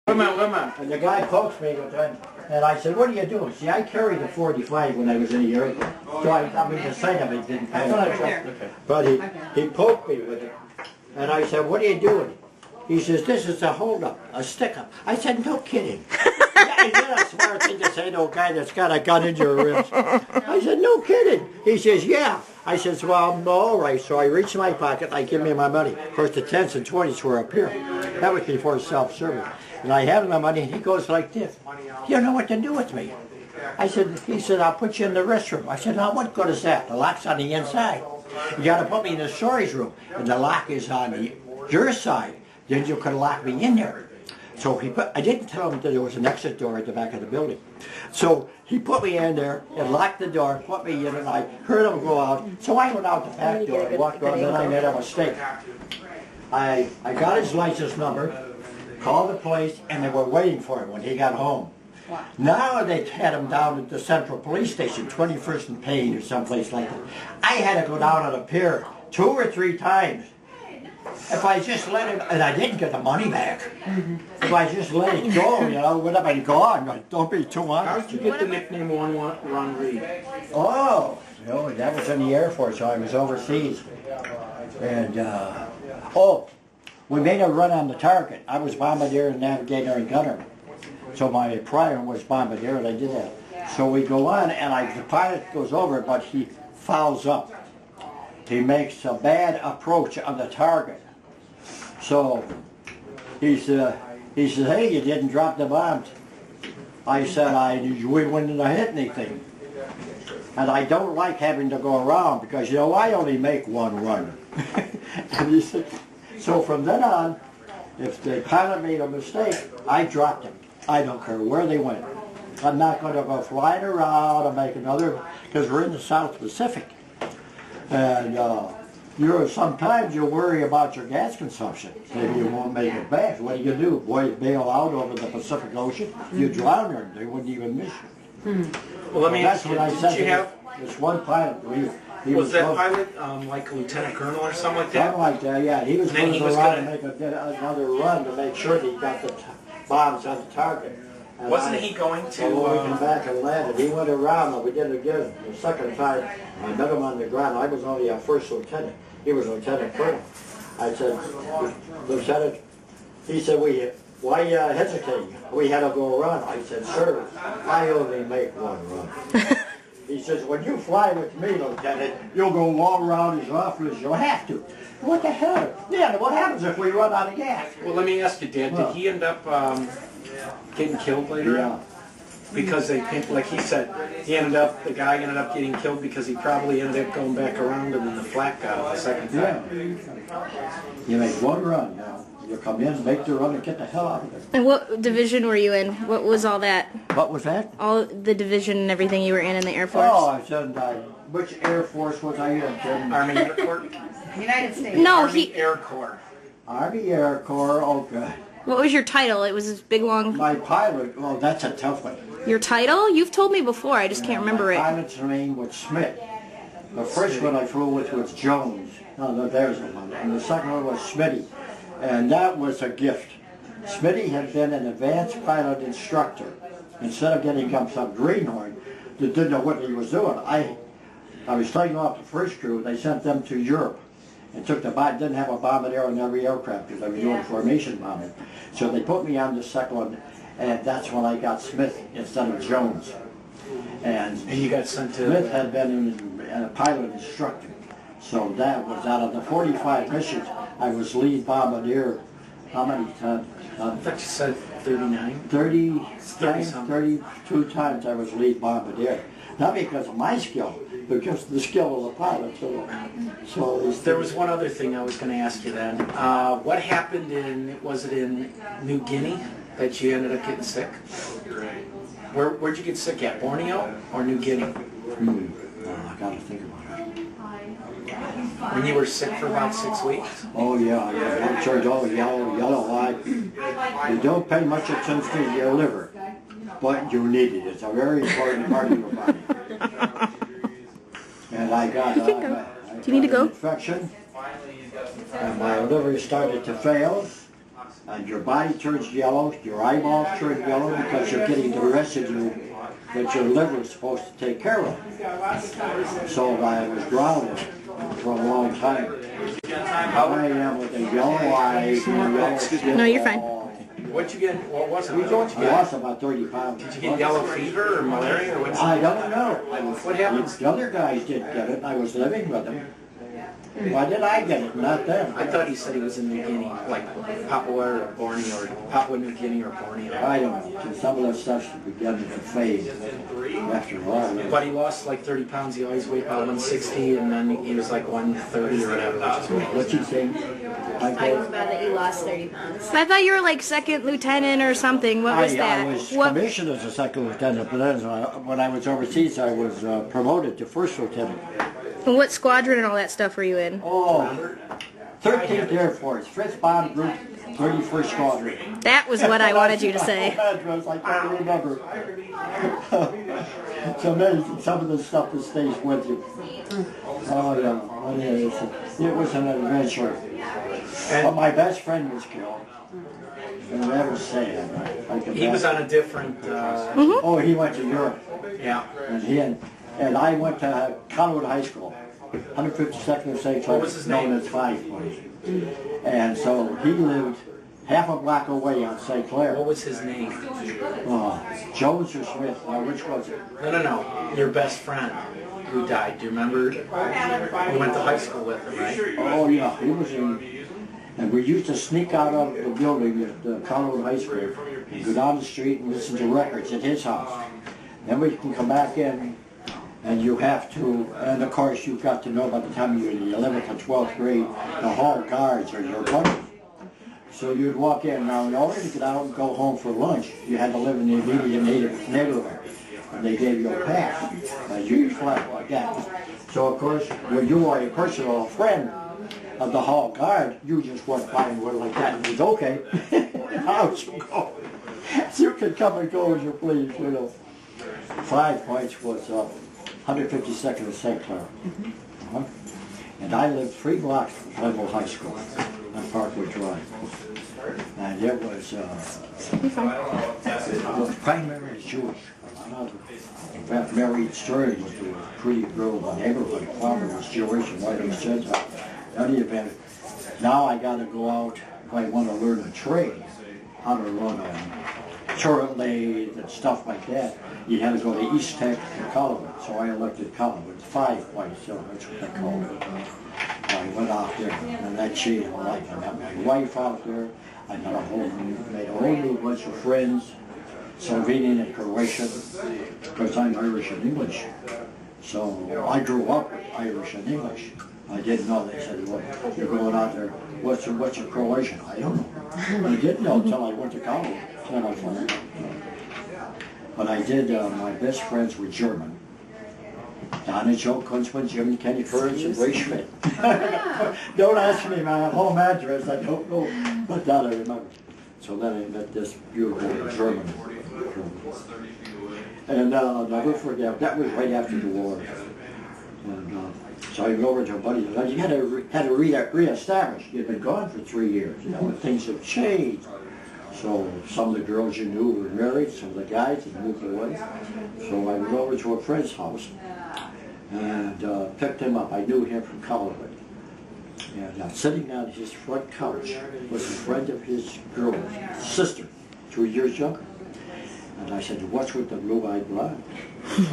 Come on. And the guy pokes me with one, and I said, what are you doing? See, I carried a 45 when I was in the Air Force. So I mean, the sight of it didn't pay attention. But he poked me with it. And I said, what are you doing? He says, this is a hold-up, a stick-up. I said, no kidding. Yeah, is that a smart thing to say to a guy that's got a gun in your ribs? I said, no kidding. He says, yeah. I says, well, all right. So I reached my pocket, I give me my money. Of course, the 10s and 20s were up here. That was before self-service. And I had my money, and he goes like this. You don't know what to do with me. He said, I'll put you in the restroom. I said, now what good is that? The lock's on the inside. You got to put me in the storage room, and the lock is on your side. Then you could lock me in there. So I didn't tell him that there was an exit door at the back of the building. So he put me in there and locked the door, put me in, and I heard him go out. So I went out the back door and walked around, and then I made a mistake. I got his license number, called the police, and they were waiting for him when he got home. Wow. Now they had him down at the Central Police Station, 21st and Payne or someplace like that. I had to go down on a pier 2 or 3 times. If I just let him, and I didn't get the money back, if I just let it go, you know, would have been gone. Don't be too honest. How did you get the nickname Ron Reed? Oh, that was in the Air Force, so I was overseas. And, we made a run on the target. I was bombardier and navigator and gunner. So my prior was bombardier, and I did that. So we go on, and the pilot goes over, but he fouls up. He makes a bad approach on the target. So he said, hey, you didn't drop the bombs. I said, we wouldn't have hit anything. And I don't like having to go around because, you know, I only make one run. And he said, so from then on, if the pilot made a mistake, I dropped him. I don't care where they went. I'm not going to go flying around and make another, because we're in the South Pacific. And sometimes you worry about your gas consumption. Maybe you won't make it back. What do? Boys bail out over the Pacific Ocean. You drown there, they wouldn't even miss you. Well, let me ask you, did you have this one pilot? Was that pilot like a lieutenant colonel or something like that? Something like that, yeah. He was going to go around and make another run to make sure that he got the bombs on the target. And wasn't he going to... When we came back and landed, he went around, and we did it again. The second time, I met him on the ground. I was only a first lieutenant. He was lieutenant colonel. I said, Lieutenant, he said, why are you hesitating? We had to go around. I said, sir, I only make one run. He says, when you fly with me, Lieutenant, you'll go long round as often as you'll have to. What the hell? Yeah, what happens if we run out of gas? Well, let me ask you, Dad, did he end up getting killed later? Yeah. Because like he said, the guy ended up getting killed because he probably ended up going back around and then the flak got him the second time. Yeah. You make one run, you know. You come in, make the run, and get the hell out of there. And what division were you in? What was all that? What was that? All the division and everything you were in the Air Force? Oh, I said, which Air Force was I in? Army Air Corps? United States. No, Army Air Corps. Army Air Corps, okay. What was your title? It was this big long... My pilot, well, that's a tough one. Your title? You've told me before, I just can't remember it. My pilot's name was Smith. The first one I flew with was Jones. No, there's the one. And the second one was Smitty. And that was a gift. Smitty had been an advanced pilot instructor. Instead of getting some greenhorn that didn't know what he was doing, I was taking off the first crew. They sent them to Europe and didn't have a bombardier on every aircraft because I was doing formation bombing. So they put me on the second one, and that's when I got Smith instead of Jones. And you got sent to... Smith had been a pilot instructor. So that was out of the 45 missions, I was lead bombardier. How many times? I thought you said 39. 32 times I was lead bombardier. Not because of my skill, but because of the skill of the pilot. So there was one other thing I was going to ask you then. What happened was it in New Guinea that you ended up getting sick? Where'd you get sick at? Borneo or New Guinea? I got to think about it. When you were sick for about 6 weeks? Oh yeah. I'm sure all yellow eye. You don't pay much attention to your liver, but you need it. It's a very important part of your body. And I got Do you need to go? Infection, and my liver started to fail. and your body turns yellow, your eyeballs turn yellow because you're getting the residue that your liver is supposed to take care of. So I was drowning for a long time. I am with a yellow eye, yellow skin. No, you're fine. What'd you get? What was it? I lost about 30 pounds. Did you get yellow fever or malaria or what's I don't know. What happened? The other guys didn't get it. I was living with them. Why did I get it, not them? I thought he said he was in New Guinea, like Papua or Borneo, or Papua New Guinea or Borneo. I don't know. Some of that stuff's beginning to fade after a while. But he lost like 30 pounds. He always weighed about 160, and then he was like 130 or whatever. What's he saying? I was about that you lost 30 pounds. I thought you were like second lieutenant or something. What was that? I was What? commissioned as a second lieutenant, but then when I was overseas, I was promoted to first lieutenant. And what squadron and all that stuff were you in? Oh, 13th Air Force, 5th Bomb Group, 31st Squadron. That was what I wanted you to say. Address, I can't remember. It's amazing, some of the stuff that stays with you. Oh yeah, it was an adventure. But my best friend was killed. And that was sad. He was on a different. Oh, he went to Europe. Yeah. And I went to Conwood High School, 152nd of St. What was his name? Known as 5 Points. And so he lived half a block away on St. Clair. What was his name? Jones or Smith? Which was it? No. Your best friend who died. Do you remember? We went to high school with him, right? Oh yeah, he was in. And we used to sneak out of the building at Conwood High School and go down the street and listen to records at his house. Then we can come back in. And you have to, and of course you've got to know by the time you're in the 11th or 12th grade, the hall guards are your buddies. So you'd walk in. Now in order to get out and go home for lunch, you had to live in the immediate neighborhood. And they gave you a pass, a huge flag like that. So of course, when you were a personal friend of the hall guard, you just went by and went like that and was okay. Out you go. So you can come and go as you please, you know. 5 Points was 152nd of St. Clair. And I lived 3 blocks from Glenville High School on Parkway Drive. And it was primarily Jewish. A lot of Mary Stern was the pretty girl in the neighborhood. Father was Jewish and mother was Gentile. In any event, now I got to go out if I want to learn a trade, how to run a turret lathe and stuff like that. You had to go to East Tech and Collinwood, so I elected Collinwood. 5 Points, so that's what they called it. I went out there, and that changed my life. I met my wife out there. I made a whole new bunch of friends, Slovenian and Croatian, because I'm Irish and English. So I grew up with Irish and English. I didn't know. They said, well, you're going out there, what's your Croatian? I don't know. I didn't know until I went to college. Then I found out. But I did, my best friends were German. Donna Jo Kunzman, Jim Kenny Curtis, and Ray Schmidt. Don't ask me my home address, I don't know, but that I remember. So then I met this beautiful German. And I'll never forget, that was right after the war. And so I go over to a buddy, and you had to re-establish. You'd been gone for 3 years, you know, and things have changed. So some of the girls you knew were married, some of the guys had moved away. So I went over to a friend's house and picked him up. I knew him from Collinwood. And sitting on his front couch was a friend of his girl's sister, 2 years younger. And I said, what's with the blue-eyed blonde?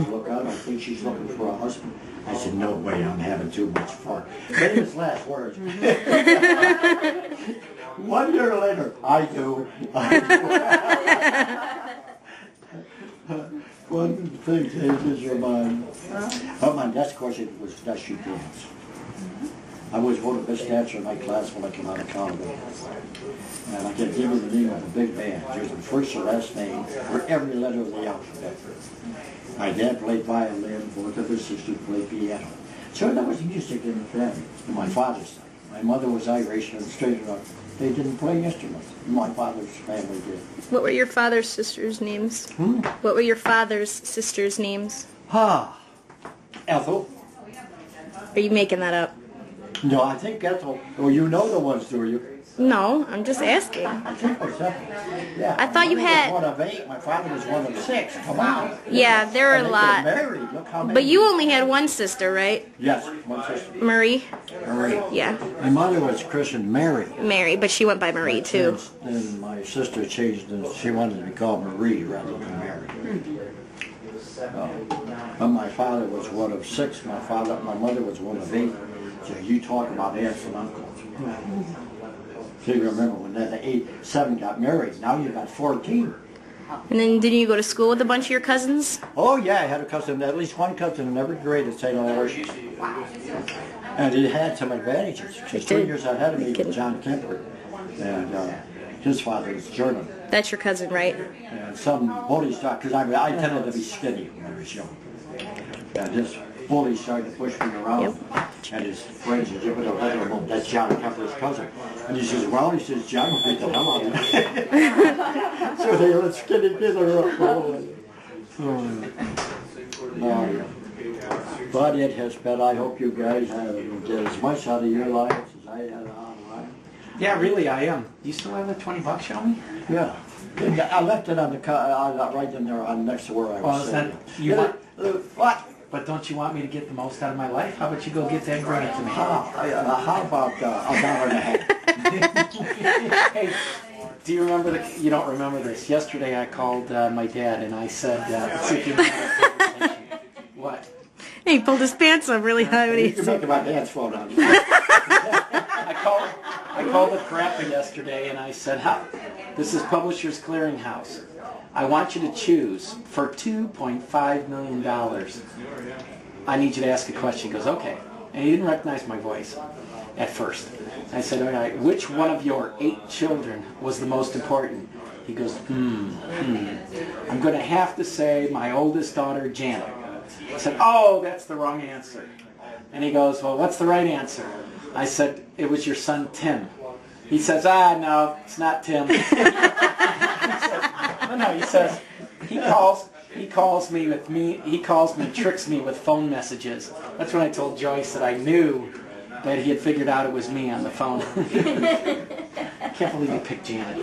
Look out, I think she's looking for a husband. I said, no way, I'm having too much fun. But his last words. 1 year later, I do. One thing changes your mind. But my next question was, does she dance? I was voted best dancer in my class when I came out of college. And I can give you the name of the big band. There's the first or last name for every letter of the alphabet. My dad played violin, both of his sisters played piano. So there was music in the family, on my father's side. My mother was Irish, and straight enough, they didn't play instruments. My father's family did. What were your father's sisters' names? What were your father's sisters' names? Ethel. Are you making that up? No, I think Ethel. Oh, you know the ones, do you? No, I'm just asking. I think we're 7. Yeah. I thought you My mother had- was one of 8. My father was one of 6. Come on. Yeah, there are And a they lot. get married. Look how many. But you only had one sister, right? Yes, one sister. Marie? Marie. Yeah, My mother was christened Mary. Mary, but she went by Marie too. Then my sister changed it. She wanted to be called Marie rather than Mary. But my father was one of 6. My mother was one of 8. So you talk about aunts and uncles. So you remember when the 7 got married. Now you got 14. And then didn't you go to school with a bunch of your cousins? Oh yeah, I had a cousin, at least one cousin in every grade at St. Aloysius. And it had some advantages. Because 2 years ahead of me was John Kemper. And his father was German. That's your cousin, right? And some bullies started, because I tended to be skinny when I was young. And this bully started to push me around. Yep. And his friends said, "You better let him, that's John Kemper's cousin." And he says, "Well," he says, "John will beat the hell out of you." So they let skinny kids around. But it has been, I hope you guys have get as much out of your lives as I had out of mine. Yeah, really, I am. You still have the $20, show me? Yeah. I left it on the right in there next to where I was Well, sitting. What? But don't you want me to get the most out of my life? How about you go get that and bring it to me? How about $1.50? Hey, do you remember you don't remember this. Yesterday I called my dad and I said, what? He pulled his pants up really high when You he can said, make my dance phone on. I called the crapper yesterday and I said, this is Publishers Clearinghouse. I want you to choose for $2.5 million. I need you to ask a question. He goes, okay. And he didn't recognize my voice at first. I said, all right, which one of your 8 children was the most important? He goes, I'm going to have to say my oldest daughter, Janet. I said, oh, that's the wrong answer. And he goes, well, what's the right answer? I said, it was your son, Tim. He says, no, it's not Tim. He says, he calls me, tricks me with phone messages. That's when I told Joyce that I knew that he had figured out it was me on the phone. Can't believe you picked Janet.